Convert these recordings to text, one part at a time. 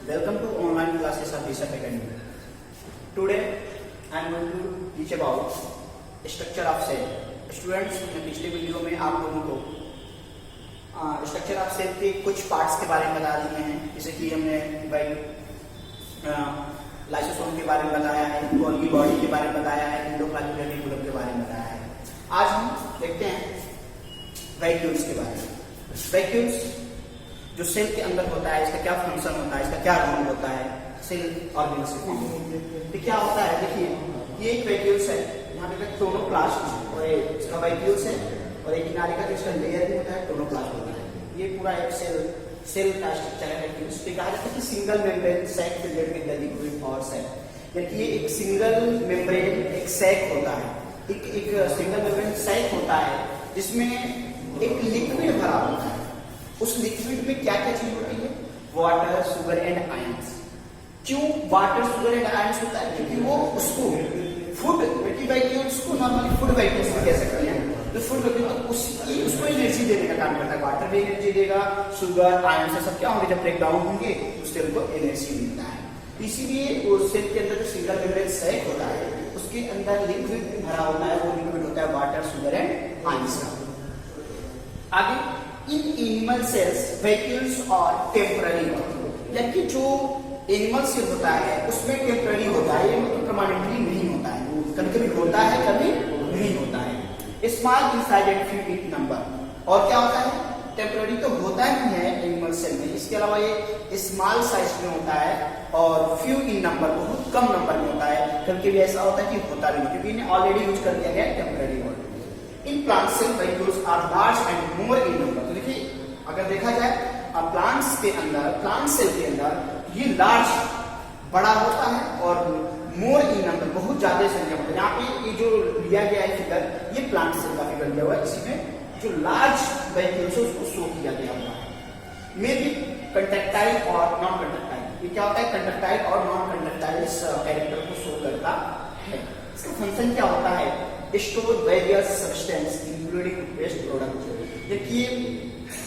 Welcome to online classes of Bishop Academy. Today I am going to teach about structure of cell. Students, मैं पिछले video में आप लोगों को structure of cell के कुछ पार्ट्स के बारे में बता दिए हैं, जैसे कि हमने लाइसोसोम के बारे में बताया है, गोल्गी बॉडी के बारे में बताया है, एंडोप्लाज्मिक रेटिकुलम के बारे में बताया है। आज हम देखते हैं वैक्यूल्स के बारे में। वैक्यूल्स जो सेल के अंदर होता है, इसका क्या फंक्शन होता है, इसका क्या रोल होता है सेल ऑर्गेनिज्म में। क्या होता है, देखिए ये एक वैक्यूल्स है, यहाँ पे टोनोप्लास्ट और इसका वैक्यूल्स है, और एक किनारे का जो इसका लेयर भी होता है टोनोप्लास्ट होता है। ये पूरा एक सेल का स्ट्रक्चर है वैक्यूल्स। तो कहा जाता है कि single membrane sac filled with the liquid और सेल, यानी कि ये एक सिंगल मेम्ब्रेन एक सैक होता है, एक सिंगल मेम्ब्रेन सैक होता है जिसमें एक लिक्विड भरा होता है। उस लिक्विड में क्या क्या चीज होती है, वाटर, शुगर एंड आयंस। क्यों वाटर, शुगर एंड आयंस होता है, क्योंकि वो उसको फूड वैक्यूल्स को नॉर्मली फूड वैक्यूल्स कह सकते हैं। तो फूड वैक्यूल तो उसको एनर्जी देने का काम करता है। वाटर भी एनर्जी देगा, शुगर, आयंस सब क्या होंगे, जब ब्रेक डाउन होंगे तो सेल को एनर्जी मिलता है। इसीलिए सेल के अंदर जो सिंगल मेम्ब्रेन सैक होता है उसके अंदर लिक्विड भरा होता है, वो लिक्विड होता है वाटर, शुगर एंड आयंस का। आगे इन एनिमल सेल्स वैक्यूल्स और टेम्पररी, यानी कि जो एनिमल सेल होता है उसमें टेम्पररी होता है, मतलब परमानेंटली नहीं होता है, कभी कभी होता है कभी नहीं होता है। Small in size and few in number. और क्या होता है, टेम्पररी तो होता ही है एनिमल सेल में, इसके अलावा ये स्मॉल साइज में होता है और फ्यू इन नंबर, बहुत कम नंबर में होता है। कभी कभी ऐसा होता है कि होता नहीं, क्योंकि इन्हें ऑलरेडी यूज कर दिया गया है temporary word. In plant cell vacuoles are large and more in number. तो देखिए अगर देखा जाए प्लांट्स के अंदर, प्लांट सेल के अंदर ये लार्ज बड़ा होता है और मोर इन नंबर बहुत ज्यादा संख्या में। यहाँ पे ये जो लिया गया है फिगर, ये प्लांट सेल का फिगर दिया हुआ है, इसमें जो लार्ज वैक्यूल्स है उसको शो किया गया हुआ है। मे बी कंडक्टाइल और नॉन कंडक्टाइल। ये क्या होता है, कंडक्टाइल और नॉन कंडक्टाइल कैरेक्टर को शो करता है। इसका फंक्शन क्या होता है, store various substance including waste product. देखिए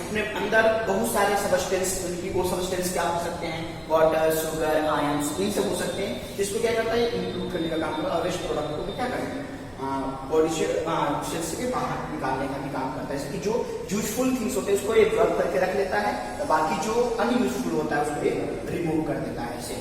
अपने अंदर बहुत सारे सब्सटेंस, उनकी वो सब्सटेंस क्या हो सकते हैं, वाटर, शुगर, आयंस, ये सब हो सकते हैं, जिसको क्या करता है इंक्लूड करने का काम करता है। और वेस्ट प्रोडक्ट को भी क्या करते हैं बॉडी से के बाहर निकालने का भी काम करता है। इसकी जो यूजफुल थिंग्स होते हैं उसको एक वर्क करके रख लेता है, तो बाकी जो अनयूजफुल होता है उसको रिमूव कर देता है। इसे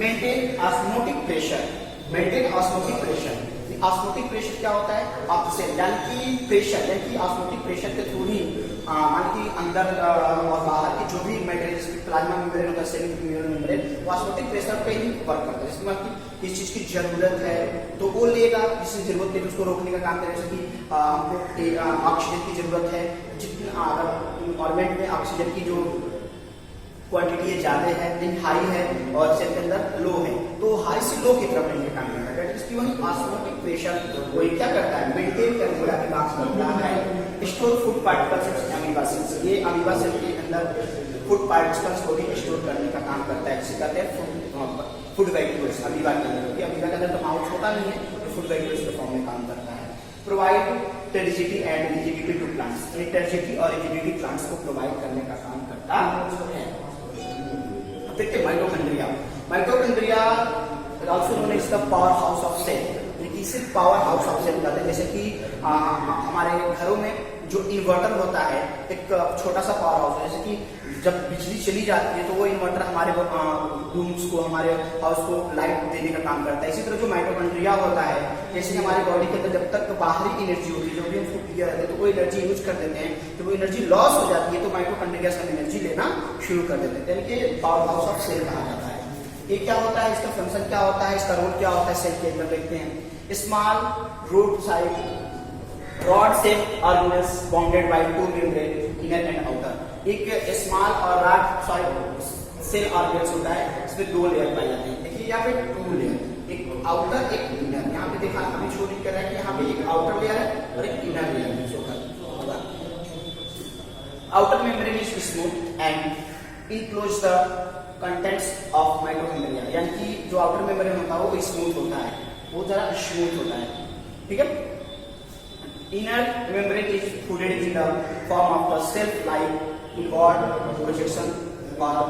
maintain osmotic pressure, maintain osmotic pressure. Osmotic pressure क्या होता है, ऑक्सीजन यानी कि प्रेशर, यानी कि ऑस्मोटिक प्रेशर के थ्रू ही मान कि अंदर और बाहर की जो भी मेटेरियल, जैसे प्लाज्मा मेम्ब्रेन होता है, सेमी मेम्ब्रेन, वो ऑस्मोटिक प्रेशर पे ही वर्क करता है। जिसमें कि किस चीज की जरूरत है तो वो लेगा, जिसकी जरूरत है उसको रोकने का काम करेगा। जैसे कि हमको ऑक्सीजन की जरूरत है, जितना अगर इन्वायरमेंट में ऑक्सीजन की जो क्वांटिटी ज्यादा है, हाई है, और सेल के अंदर लो है, तो हाई से लो की तरफ नहीं काम करता है। इसकी वही ऑस्मोटिक प्रेशर वो क्या करता है, मेंटेन करने का काम करता है। Store food particles amoeba cells, ये अमीबा सेल के अंदर फूड पार्टिकल्स को भी स्टोर करने का काम करता है, जिसे कहते हैं फूड वैक्यूल्स। अमीबा के अंदर, क्योंकि अमीबा के अंदर तो माउथ होता नहीं है, तो फूड वैक्यूल्स के फॉर्म में काम करता है। Provide turgidity and rigidity to plants, turgidity और रिजिडिटी प्लांट्स को प्रोवाइड करने का काम करता है। देखिए mitochondria, mitochondria also known as the power house of cell, इसे पावर हाउस ऑफ सेल कहते हैं। जैसे कि हमारे घरों में जो इन्वर्टर होता है, एक छोटा सा पावर हाउस है। जैसे कि जब बिजली चली जाती है तो वो इन्वर्टर हमारे रूम्स को, हमारे हाउस को लाइट देने का काम करता है। इसी तरह जो माइटोकॉन्ड्रिया होता है, जैसे हमारी बॉडी के अंदर जब तक बाहरी एनर्जी होती है, जो भी हम फूड किया रहता है, तो वो एनर्जी यूज कर देते हैं, तो वो एनर्जी लॉस हो जाती है, तो माइटोकॉन्ड्रिया से एनर्जी लेना शुरू कर देते हैं, यानी कि पावर हाउस ऑफ सेल कहा जाता है। ये क्या होता है, इसका फंक्शन क्या होता है, इसका रोल क्या होता है सेल के अंदर, देखते हैं। Small root side rod shape organelles bounded by two membrane, inner and outer. एक स्मॉल और रॉड साइड सेल ऑर्गेनेल्स होता है, इसमें दो लेयर पाए जाते हैं। देखिए यहाँ पे टू लेयर, एक आउटर एक इनर। यहाँ पे देखा अभी छोटी कर रहा है कि यहाँ पे एक आउटर लेयर है और एक इनर लेयर है। Outer membrane is smooth and enclose the contents of mitochondria, यानी कि जो आउटर मेम्ब्रेन होता है वो स्मूथ होता है, वो जरा स्मूथ होता है, ठीक है। Inner membrane is folded in the form of the self life evolve projection और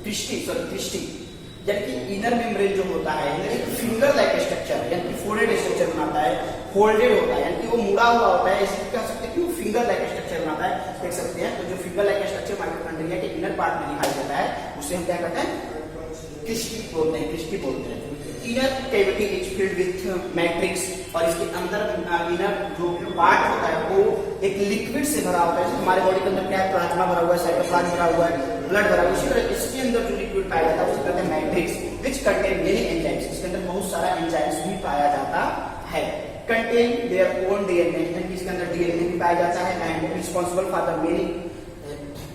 क्रिस्टी यानी कि इनर मेम्ब्रेन जो होता है एक फिंगर लाइक स्ट्रक्चर यानी कि फोल्डेड स्ट्रक्चर बनाता है, फोल्डेड होता है यानी कि वो मुड़ा हुआ होता है, इसे कह सकते हैं कि वो फिंगर लाइक स्ट्रक्चर बनाता है, देख सकते हैं। तो जो फिंगर लाइक स्ट्रक्चर माइटोकॉन्ड्रिया के इनर पार्ट में दिखाई देता है उसे हम क्या कहते हैं, क्रिस्टी बोलते हैं। Inner cavity is filled with matrix और इसके अंदर इनर जो पार्ट होता है वो एक लिक्विड से भरा होता है। हमारे बॉडी के अंदर क्या है, प्लाज्मा भरा हुआ है, साइटोप्लाज्म भरा हुआ है, ब्लड भरा हुआ है। इसी तरह इसके अंदर जो लिक्विड पाया जाता है उसे कहते हैं matrix which contain many enzymes. इसके अंदर बहुत सारा एंजाइम्स भी पाया जाता है। कंटेन देयर ओन डीएनए, यानी इसके अंदर डीएनए भी पाया जाता है and responsible for the many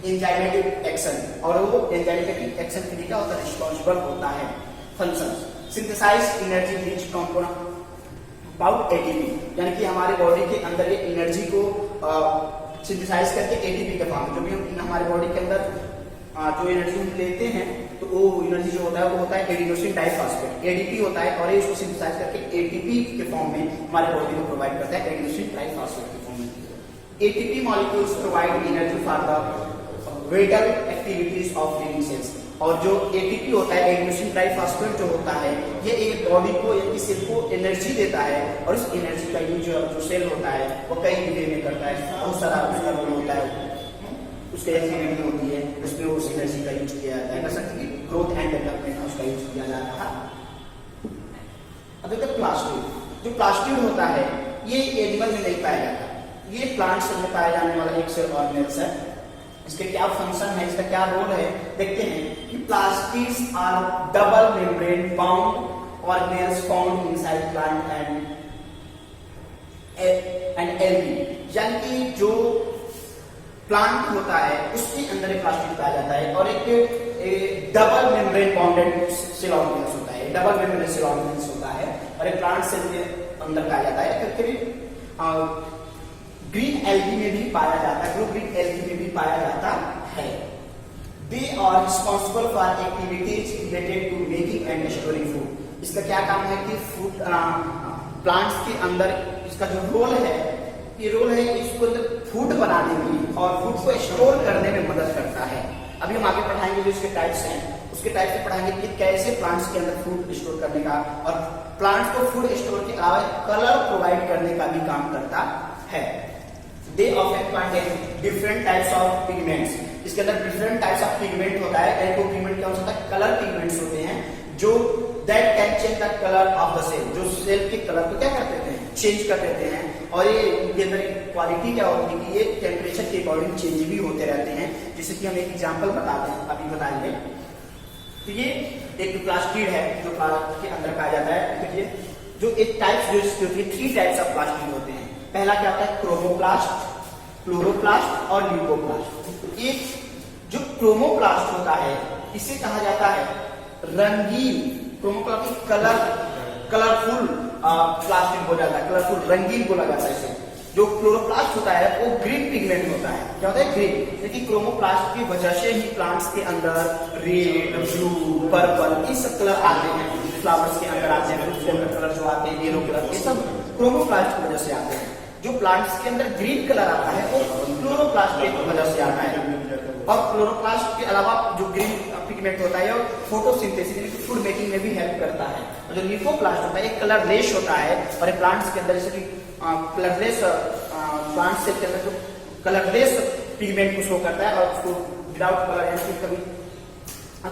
enzymatic action, और वो एंजाइमेटिक एक्शन के लिए क्या होता है, रिस्पांसिबल होता है। Functions synthesise energy rich component about ATP, यानी कि हमारे बॉडी के अंदर ये एनर्जी को सिंथेसाइज करके एटीपी के फॉर्म में, जो भी हम हमारे बॉडी के अंदर जो एनर्जी हम लेते हैं तो वो एनर्जी जो होता है वो होता है एडिनोसिन डाइफॉस्फेट, एडीपी होता है, और ये उसको सिंथेसाइज करके एटीपी के फॉर्म में हमारे बॉडी को प्रोवाइड करता है, एडिनोसिन डाइफॉस्फेट के फॉर्म में। ATP molecules provide energy for the vital activities of living cells, और जो एटीपी होता है एडिनोसिन ट्राइफॉस्फेट जो होता है ये एक बॉडी को या किसी सेल को एनर्जी देता है, और इस एनर्जी का यूज जो सेल होता है वो कई वे में करता है, बहुत सारा उसका रोल होता है, उसकी एक्टिविटी होती है उसमें उस एनर्जी का यूज किया जाता है, कर सकते हैं ग्रोथ एंड डेवलपमेंट में उसका यूज किया जाता है। अब देखते हैं प्लास्टिड, जो प्लास्टिड होता है ये एनिमल में नहीं पाया जाता, ये प्लांट्स में पाया जाने वाला एक सेल ऑर्गेनेल्स है। इसके क्या फंक्शन है, इसका क्या रोल है, देखते हैं कि plastids are double membrane bound organelles found inside plant and algae, यानी कि जो प्लांट होता है उसके अंदर एक प्लास्टिड पाया जाता है और एक double membrane bounded cell organelles होता है, डबल मेम्ब्रेन सेल ऑर्गेनेल्स होता है, और एक प्लांट सेल के अंदर पाया जाता है। फिर ग्रीन एल्गी में भी पाया जाता है, ब्लू ग्रीन एल्गी में भी पाया जाता है। They are responsible for activities related to making and storing food. इसका क्या काम है कि फूड प्लांट्स के अंदर इसका जो रोल है, ये रोल है इसको फूड बनाने में और फूड को स्टोर करने में मदद करता है। अभी हम आगे पढ़ाएंगे जो इसके टाइप्स हैं, उसके टाइप से पढ़ाएंगे कि कैसे प्लांट्स के अंदर फूड स्टोर करने का, और प्लांट्स को फूड स्टोर के अलावा कलर प्रोवाइड करने का भी काम करता है। They often contain different types of pigments. इसके अंदर different types of pigment होता है। एक pigment क्या होता है, कलर पिगमेंट्स होते हैं जो that can change the color of the cell, जो सेल के कलर को क्या कर देते हैं, चेंज कर देते हैं। और ये इनके अंदर क्वालिटी क्या होती है कि ये टेम्परेचर के अकॉर्डिंग चेंज भी होते रहते हैं, जैसे कि हम एक एग्जांपल बताते हैं, अभी बताएंगे। तो ये एक प्लास्टिड है जो प्लांट के अंदर पाया जाता है। देखिए जो एक टाइप्स जो इसकी होती है, 3 टाइप्स ऑफ प्लास्टिड होते हैं। पहला क्या होता है, क्रोमोप्लास्ट, क्लोरोप्लास्ट और ल्यूकोप्लास्ट। एक जो क्रोमोप्लास्ट होता है इसे कहा जाता है रंगीन, क्रोमोप्लास्ट कलरफुल प्लास्टिक हो जाता है, कलरफुल रंगीन बोला जाता है इसे। जो क्लोरोप्लास्ट होता है वो ग्रीन पिगमेंट होता है, क्या होता है, ग्रीन। क्योंकि क्रोमोप्लास्ट की वजह से ही प्लांट्स के अंदर रेड, ब्लू, पर्पल ये सब कलर आते हैं, फ्लावर्स के अंदर आते हैं, फ्रूट्स के अंदर कलर जो आते हैं येलो कलर, ये सब क्रोमोप्लास्ट की वजह से आते हैं। जो प्लांट्स के अंदर ग्रीन कलर आता है वो क्लोरोप्लास्ट की वजह से आता है। और क्लोरोप्लास्ट के अलावा जो ग्रीन पिगमेंट होता है फोटोसिंथेसिस यानी फूड मेकिंग में भी हेल्प करता है। और जो ल्यूकोप्लास्ट होता है एक कलरलेस होता है, और प्लांट्स के अंदर जैसे कि कलरलेस प्लांट सेल के अंदर जो कलरलेस पिगमेंट को शो करता है, और उसको विदाउट कलर यानी कभी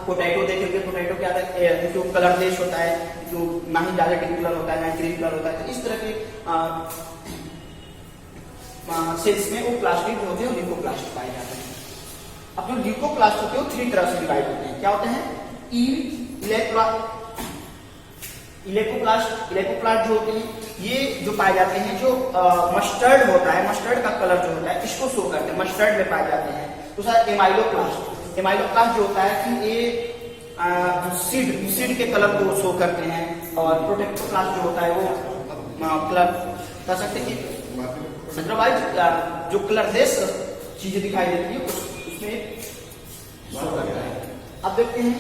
पोटैटो देखोगे, पोटैटो क्या होता है जो कलरलेस होता है, जो ना ही ज्यादा डिप कलर होता है ना ग्रीन कलर होता है। तो इस तरह के सेल्स में वो प्लास्टिक जो होते हैं ल्यूकोप्लास्ट पाए जाते हैं। अब जो ल्यूकोप्लास्ट होते हैं वो 3 तरह से डिवाइड होते हैं। क्या होते हैं, इलेकोप्लास्ट जो होते हैं ये जो पाए जाते हैं, जो मस्टर्ड होता है, मस्टर्ड का कलर जो होता है इसको शो करते हैं, मस्टर्ड में पाए जाते हैं। दूसरा एमाइलोप्लास्ट जो होता है कि ये सीड के कलर को शो करते हैं। और प्रोटेक्टोप्लास्ट जो होता है वो कलर कह सकते हैं कि जो कलरलेस चीजें दिखाई देती है उसमें शो करता है। अब देखते हैं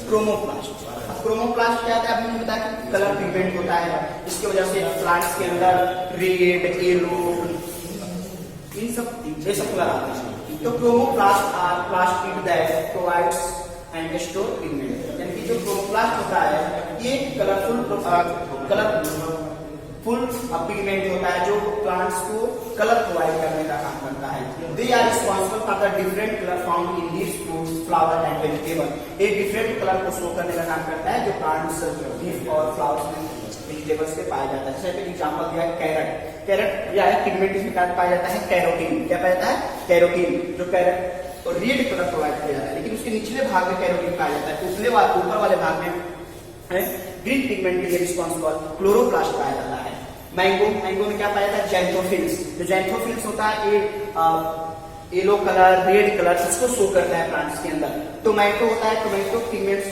क्रोमोप्लास्ट। अब क्रोमोप्लास्ट क्या होता है, अभी मैंने बताया कि कलर पिगमेंट होता है, इसकी वजह से प्लांट्स के अंदर रेड, येलो ये सब कलर आते हैं। तो chromoplast are plastid that provides and store pigment, यानी कि जो क्रोमोप्लास्ट होता है ये कलरफुल पिगमेंट होता है जो प्लांट्स को कलर प्रोवाइड करने का काम करता है। They are responsible for the different colour found in leaves, fruits, flower and vegetable. एक डिफरेंट कलर को शो करने का काम करता है जो प्लांट्स, लीफ और फ्लावर्स में, वेजिटेबल्स में पाया जाता है। जैसे एग्जांपल दिया है कैरेट, कैरेट या पिगमेंट इसमें पाया जाता है कैरोटीन। क्या पाया जाता है? कैरोटीन। जो कैरेट और रेड कलर प्रोवाइड किया जाता है, लेकिन उसके निचले भाग में कैरोटीन पाया जाता है, ऊपर वाले भाग में ग्रीन पिगमेंट के लिए रिस्पॉन्सिबल क्लोरोप्लास्ट पाया जाता है। मैंगो में क्या पाया जाता है? जैंथोफिल्स। जो जैंथोफिल्स होता है ये येलो कलर, रेड कलर इसको शो करता है प्लांट्स के अंदर। टोमेटो होता है, टोमेटो पिगमेंट्स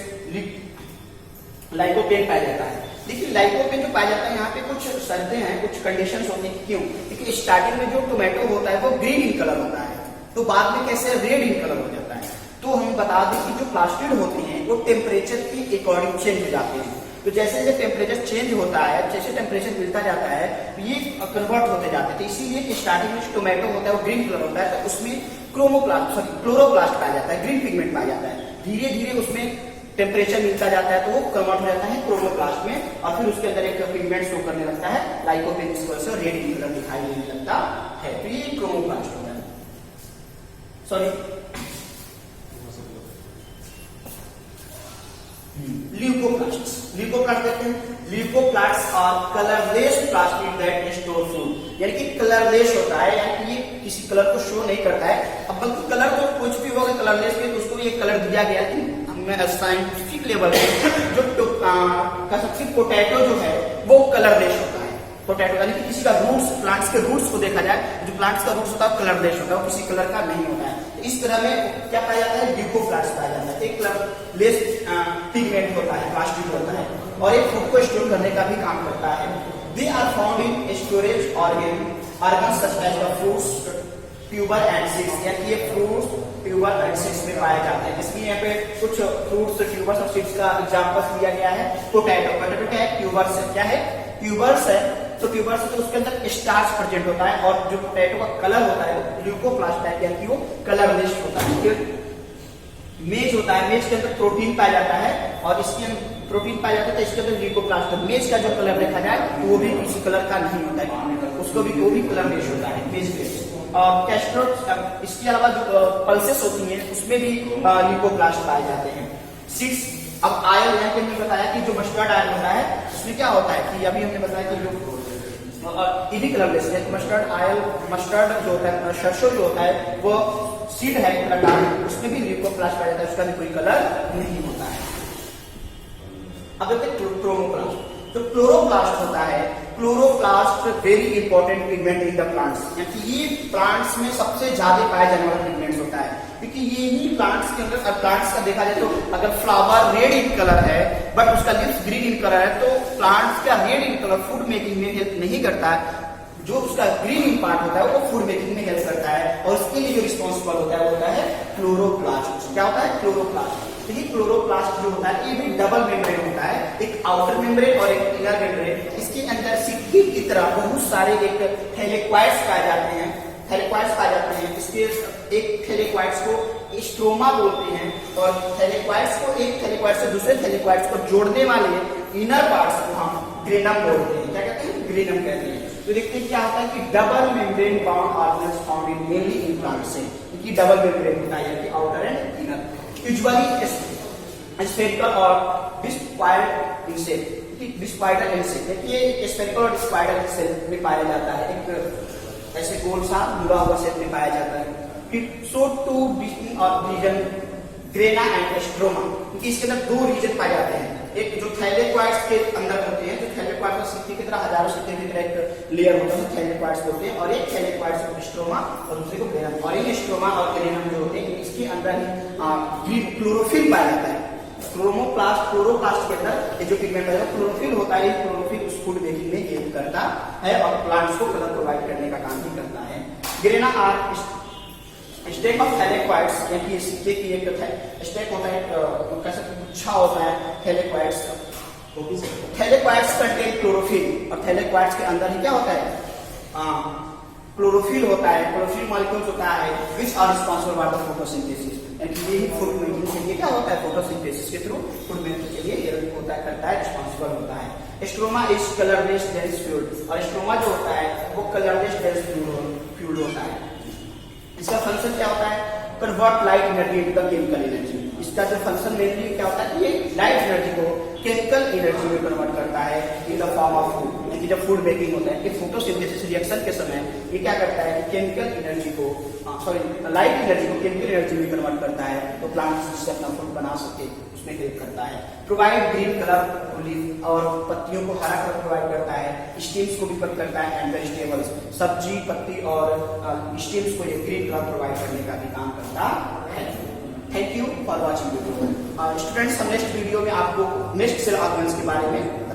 लाइकोपेन पाया जाता है। देखिए लाइकोपेन जो पाया जाता है यहाँ पे कुछ शर्तें हैं, कुछ कंडीशंस होती हैं। क्यों? क्योंकि स्टार्टिंग में जो टोमेटो होता है वो ग्रीन इन कलर होता है, तो बाद में कैसे रेड इन कलर हो जाता है। तो हम बता दें कि जो प्लास्टिड होते हैं वो टेम्परेचर के अकॉर्डिंग चेंज हो जाते हैं। तो जैसे जैसे टेम्परेचर चेंज होता है, जैसे टेम्परेचर मिलता जाता है ये कन्वर्ट होते जाते हैं। तो इसीलिए स्टार्टिंग में जो टोमेटो होता है वो ग्रीन कलर होता है, तो उसमें क्लोरोप्लास्ट पाया जाता है, ग्रीन पिगमेंट पाया जाता है। धीरे धीरे उसमें टेम्परेचर मिलता जाता है तो वो कन्वर्ट हो जाता है क्रोमोप्लास्ट में, और फिर उसके अंदर एक पिगमेंट शो करने लगता है लाइकोपेन, जिसकी वजह से रेड कलर दिखाई देने लगता है। तो ये क्रोमोप्लास्ट होता है। सॉरी, ल्यूकोप्लास्ट देखते हैं। Leucoplast are colourless plastid that store food, यानी कि कलरलेस होता है, यानी कि ये किसी कलर को शो नहीं करता है। अब बल्कि कलर तो कुछ भी होगा कलरलेस में, तो उसको ये कलर दिया गया कि हमें साइंटिफिक लेवल पे जो पोटैटो जो है वो कलरलेस होता है। पोटैटो यानी कि किसी का रूट्स, प्लांट्स के रूट्स को देखा जाए, जो प्लांट्स का रूट्स होता है कलरलेस होता है, वो किसी कलर का नहीं होता है। इस तरह में क्या पाया जाता है? ल्यूकोप्लास्ट पाया जाता है। एक कलरलेस पिगमेंट होता है, प्लास्टिक होता है, और एक फूड को स्टोर करने का भी काम करता है। They are found in storage organ such as the fruits, tuber and seeds, यानी ये फ्रूट्स, ट्यूबर एंड सीड्स में पाए जाते हैं। इसलिए यहाँ पे कुछ फ्रूट्स, ट्यूबर्स और सीड्स का एग्जांपल दिया गया है। पोटैटो, पोटैटो क्या है? ट्यूबर्स है। क्या है? ट्यूबर्स है। तो ट्यूबर्स तो उसके अंदर स्टार्च प्रेजेंट होता है, और जो पोटैटो का कलर होता है ल्यूकोप्लास्ट है, यानी कि वो कलरलेस होता है। मेज होता है, मेज के अंदर प्रोटीन पाया जाता है, और इसके अंदर प्रोटीन पाया जाता है, तो इसके अंदर ल्यूकोप्लास्ट। मेज का जो कलर देखा जाए तो वो भी किसी कलर का नहीं होता है, उसको भी वो भी कलरलेस होता है मेज पे। कैस्ट्रोड, इसके अलावा जो पल्सेस होती हैं उसमें भी ल्यूकोप्लास्ट पाए जाते हैं। सीड्स, अब आयल यहाँ पे हमने बताया कि जो मस्टर्ड आयल होता है उसमें क्या होता है कि अभी हमने बताया कि जो ये भी कलरलेस है। मस्टर्ड आयल, मस्टर्ड जो होता है, सरसों जो होता है वो सीड है, उसमें भी ल्यूकोप्लास्ट पाया जाता है, उसका भी कोई कलर नहीं होता है। अब देखते हैं क्रोमोप्लास्ट। तो क्लोरोप्लास्ट होता है, chloroplast very important pigment in the plants, यानी ये प्लांट्स में सबसे ज्यादा पाया जाने वाला पिगमेंट होता है, क्योंकि ये ही प्लांट्स के अंदर, प्लांट्स का देखा जाए तो अगर फ्लावर रेड इन कलर है बट उसका लीफ ग्रीन इन कलर है, तो प्लांट्स का red in colour food making में हेल्प नहीं करता है। जो उसका ग्रीन इन पार्ट होता है वो फूड मेकिंग में हेल्प करता है, और उसके लिए जो रिस्पॉन्सिबल होता है वो होता है क्लोरोप्लास्ट। क्या होता है? क्लोरोप्लास्ट। देखिए क्लोरोप्लास्ट जो होता है ये भी डबल मेम्ब्रेन होता है, एक आउटर मेम्ब्रेन और एक इनर मेम्ब्रेन। इसके अंदर सिक्की की तरह बहुत सारे एक थैलेक्वाइड्स पाए जाते हैं, इसके एक थैलेक्वाइड्स को स्ट्रोमा बोलते हैं, और थैलेक्वाइड्स को एक थैलेक्वाइड से दूसरे थैलेक्वाइड्स को जोड़ने वाले इनर पार्ट्स को हम ग्रेनम बोलते हैं। क्या कहते हैं? ग्रेनम कहते हैं। तो देखते हैं क्या होता है कि double membrane bound organs found in mainly in plants से, क्योंकि डबल मेम्ब्रेन होता है, यानी outer and inner. Usually spherical और डिस्क्वायर्ड इन शेप, डिस्क्वायर्ड इन शेप, ये स्फेरिकल और डिस्क्वायर्ड शेप में पाया जाता है, एक ऐसे गोल सा मुड़ा हुआ शेप में पाया जाता है। फिर so two region grana and stroma, क्योंकि इसके अंदर दो रीजन पाए जाते हैं, एक जो थैलेक्वाइड्स के अंदर होते हैं, जो थैलेक्वाइड्स सिक्के की तरह हजारों सिक्के की तरह एक लेयर होता है, थैलेक्वाइड्स होते हैं, और एक थैलेक्वाइड्स स्ट्रोमा और दूसरे को ग्रेनम। और इन स्ट्रोमा और ग्रेनम जो होते हैं इसके अंदर ही क्लोरोफिल पाया जाता है। क्लोरोप्लास्ट के अंदर ये जो पिगमेंट है क्लोरोफिल होता है, क्लोरोफिल उस फूड मेकिंग में हेल्प करता है और प्लांट्स को कलर प्रोवाइड करने का काम भी करता है। ग्रेना आर स्टेक ऑफ थैलेक्वाइड्स, यानी सिक्के की एक स्टेक होता है, कैसे गुच्छा होता है थैलेक्वाइड्स का। थैलेक्वाइड्स कंटेन क्लोरोफिल, और थैलेक्वाइड्स के अंदर ही क्या होता है क्लोरोफिल होता है, क्लोरोफिल मॉलिक्यूल्स होता है which are responsible for the photosynthesis. ये फूड मेकिंग के लिए क्या होता है, फोटोसिंथेसिस के थ्रू फूड मेकिंग के लिए ये होता है, करता है, रिस्पॉन्सिबल होता है। Stroma is colourless dense fluid, और स्ट्रोमा जो होता है वो कलरलेस डेंस फ्लूइड होता है। इसका फंक्शन क्या होता है, convert light energy into the chemical energy. इसका जो फंक्शन मेनली क्या होता है, ये लाइट एनर्जी को केमिकल एनर्जी में कन्वर्ट करता है इन द फॉर्म ऑफ फूड। यानी जब फूड मेकिंग होता है कि फोटोसिंथेसिस रिएक्शन के समय ये क्या करता है कि केमिकल एनर्जी को लाइट एनर्जी को केमिकल एनर्जी में कन्वर्ट करता है, तो प्लांट जिससे अपना फूड बना सके उसमें हेल्प करता है। प्रोवाइड ग्रीन कलर लीफ, और पत्तियों को हरा कलर प्रोवाइड करता है, स्टीम्स को भी प्रोवाइड करता है, एंड वेजिटेबल्स, सब्जी पत्ती और स्टीम्स को ये ग्रीन कलर प्रोवाइड करने का भी काम करता है। Thank you for watching video. Students, हम नेक्स्ट वीडियो में आपको नेक्स्ट सेल ऑर्गन्स के बारे में